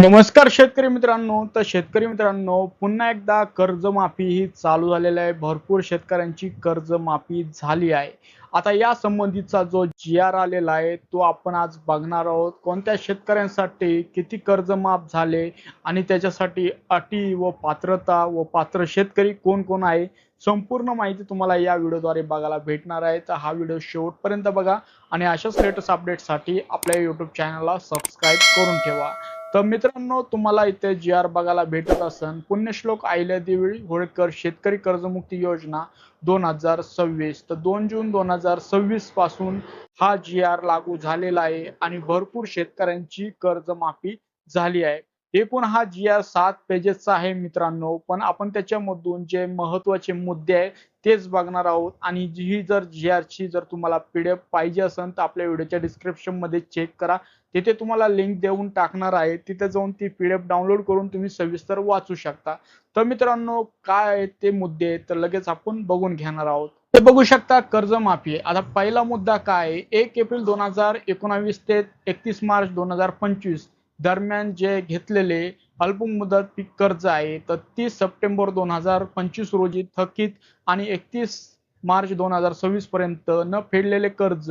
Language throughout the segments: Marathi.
नमस्कार शेतकरी मित्रांनो. तर शेतकरी मित्रांनो, पुन्हा एकदा कर्जमाफी ही चालू झालेली आहे. भरपूर शेतकऱ्यांची कर्जमाफी झाली आहे. आता या संबंधीचा जो जी-आर आलेला आहे तो आपण आज बघणार आहोत. कोणत्या शेतकऱ्यांसाठी किती कर्ज माफ झाले आणि त्याच्यासाठी अटी व पात्रता व पात्र शेतकरी कोण कोण आहे, संपूर्ण माहिती तुम्हाला या व्हिडिओद्वारे बघायला भेटणार आहे. तर हा व्हिडिओ शेवटपर्यंत बघा आणि अशाच लेटेस्ट अपडेटसाठी आपल्या यूट्यूब चॅनलला सबस्क्राईब करून ठेवा. तर मित्रांनो, तुम्हाला इथे जी-आर बघायला भेटत असन. पुण्यश्लोक अहिल्यादेवी होळकर शेतकरी कर्जमुक्ती योजना 2026. तर 2 जून 2026 पासून हा जी-आर लागू झालेला आहे आणि भरपूर शेतकऱ्यांची कर्जमाफी झाली आहे. एकूण हा जी-आर 7 पेजेसचा आहे मित्रांनो, पण आपण त्याच्यामधून जे महत्त्वाचे मुद्दे आहेत तेच बघणार आहोत. आणि ही जर जी-आरची जर तुम्हाला पीडीएफ पाहिजे असेल तर आपल्या व्हिडिओच्या डिस्क्रिप्शनमध्ये चेक करा. तिथे तुम्हाला लिंक देऊन टाकणार आहे. तिथे जाऊन ती पीडीएफ डाउनलोड करून तुम्ही सविस्तर वाचू शकता. तर मित्रांनो, काय आहेत ते मुद्दे तर लगेच आपण बघून घेणार आहोत. ते बघू शकता कर्जमाफी. आता पहिला मुद्दा काय आहे, 1 एप्रिल 2019 ते 31 मार्च 2025 दरम्यान जे घेतलेले अल्पमुदत पीक कर्ज आहे, तर 30 सप्टेंबर 2025 रोजी थकीत आणि 31 मार्च 2026 पर्यंत न फेडलेले कर्ज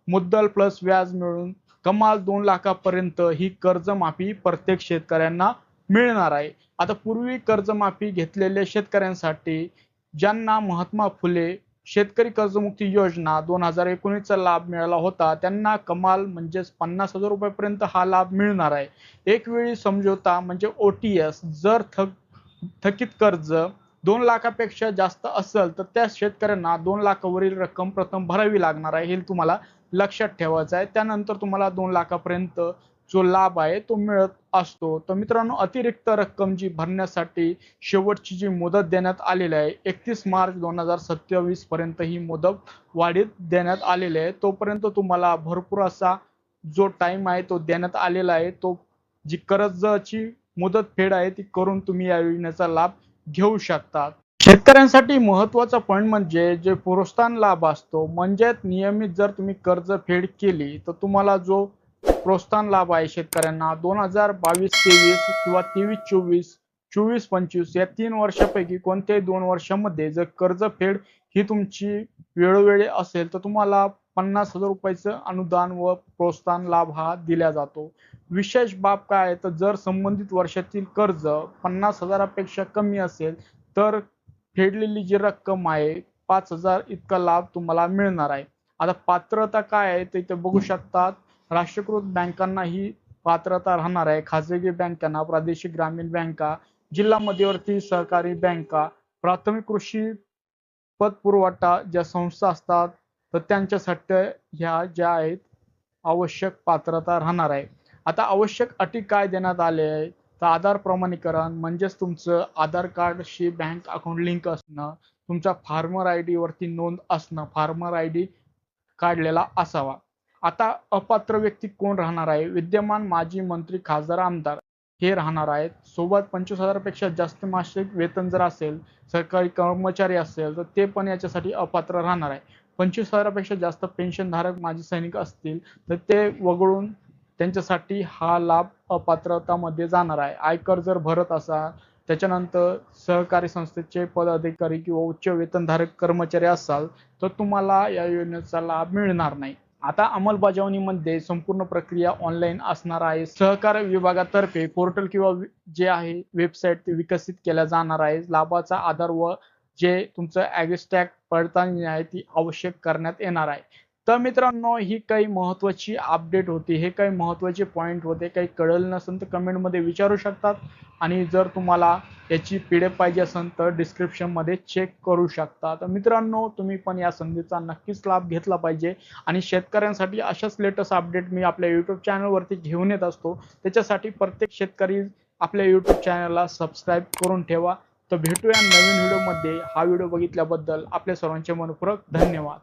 मुद्दल प्लस व्याज मिळून कमाल 2 लाखापर्यंत ही कर्जमाफी प्रत्येक शेतकऱ्यांना मिळणार आहे. आता पूर्वी कर्जमाफी घेतलेल्या शेतकऱ्यांसाठी ज्यांना महात्मा फुले शेतकरी कर्जमुक्ती योजना 2019चा लाभ मिळाला होता, त्यांना कमाल म्हणजेच 50,000 रुपयापर्यंत हा लाभ मिळणार आहे. एक वेळी समझोता म्हणजे OTS जर थकीत कर्ज 2 लाखापेक्षा जास्त असेल तर त्या शेतकऱ्यांना 2 लाखावरील रक्कम प्रथम भरावी लागणार आहे. हे तुम्हाला लक्षात ठेवायचं आहे. त्यानंतर तुम्हाला 2 लाखापर्यंत जो लाभ आहे तो मिळत असतो. तर मित्रांनो, अतिरिक्त रक्कम जी भरण्यासाठी शेवटची जी मुदत देण्यात आलेली आहे 31 मार्च 2027 पर्यंत ही मुदत वाढीत देण्यात आलेली आहे. तोपर्यंत तुम्हाला भरपूर असा जो टाइम आहे तो देण्यात आलेला आहे. तो जी कर्जाची मुदतफेड आहे ती करून तुम्ही या योजनेचा लाभ घेऊ शकता. शेतकऱ्यांसाठी महत्त्वाचा पॉईंट म्हणजे जे प्रोत्साहन लाभ असतो, म्हणजे नियमित जर तुम्ही कर्जफेड केली तर तुम्हाला जो प्रोत्साहन लाभ आहे शेतकऱ्यांना 2022-23 किंवा 23-24, 24-25 या 3 वर्षापैकी कोणत्याही 2 वर्षांमध्ये जर कर्जफेड ही तुमची वेळोवेळी असेल तर तुम्हाला 50,000 रुपयाचं अनुदान व प्रोत्साहन लाभ हा दिला जातो. विशेष बाब काय आहे, तर जर संबंधित वर्षातील कर्ज 50,000 पेक्षा कमी असेल तर फेडलेली जी रक्कम आहे 5,000 इतका लाभ तुम्हाला मिळणार आहे. आता पात्रता काय आहे ते इथे बघू शकतात. राष्ट्रीयकृत बँकांना ही पात्रता राहणार आहे. खाजगी बँकांना, प्रादेशिक ग्रामीण बँका, जिल्हा मध्यवर्ती सहकारी बँका, प्राथमिक कृषी पतपुरवठा ज्या संस्था असतात तर त्यांच्यासाठी ह्या ज्या आहेत आवश्यक पात्रता राहणार आहे. आता आवश्यक अटी काय देण्यात आले आहे, तर आधार प्रमाणीकरण म्हणजेच तुमचं आधार कार्डशी बँक अकाउंट लिंक असणं, तुमच्या फार्मर आयडी वरती नोंद असणं, फार्मर आयडी काढलेला असावा. आता अपात्र व्यक्ती कोण राहणार आहे, विद्यमान माजी मंत्री, खासदार, आमदार हे राहणार आहेत. सोबत 25,000 पेक्षा जास्त मासिक वेतन जर असेल, सरकारी कर्मचारी असेल तर ते पण याच्यासाठी अपात्र राहणार आहे. 25,000 पेक्षा जास्त पेन्शनधारक माजी सैनिक असतील तर ते वगळून त्यांच्यासाठी हा लाभ अपात्रतामध्ये जाणार आहे. आयकर जर भरत असाल, त्याच्यानंतर सहकारी संस्थेचे पदाधिकारी किंवा उच्च वेतनधारक कर्मचारी असाल तर तुम्हाला या योजनेचा लाभ मिळणार नाही. आता अंमलबजावणीमध्ये संपूर्ण प्रक्रिया ऑनलाईन असणार आहे. सहकार विभागातर्फे पोर्टल किंवा जे आहे वेबसाईट विकसित केल्या जाणार आहे. लाभाचा आधार व जे तुमचं ॲग्रीस्टॅक पडताळणी आहे ती आवश्यक करण्यात येणार आहे. तर मित्रांनो, ही काही महत्त्वाची अपडेट होती. हे काही महत्त्वाचे पॉईंट होते. काही कळलं नसेल तर कमेंटमध्ये विचारू शकतात आणि जर तुम्हाला याची पीडीएफ पाहिजे असेल तर डिस्क्रिप्शनमध्ये चेक करू शकता. तर मित्रांनो, तुम्ही पण या संधीचा नक्कीच लाभ घेतला पाहिजे आणि शेतकऱ्यांसाठी अशाच लेटेस्ट अपडेट मी आपल्या यूट्यूब चॅनलवरती घेऊन येत असतो. त्याच्यासाठी प्रत्येक शेतकरी आपल्या यूट्यूब चॅनलला सबस्क्राईब करून ठेवा. तर भेटूया नवीन व्हिडिओमध्ये. हा व्हिडिओ बघितल्याबद्दल आपल्या सर्वांचे मनपूर्वक धन्यवाद.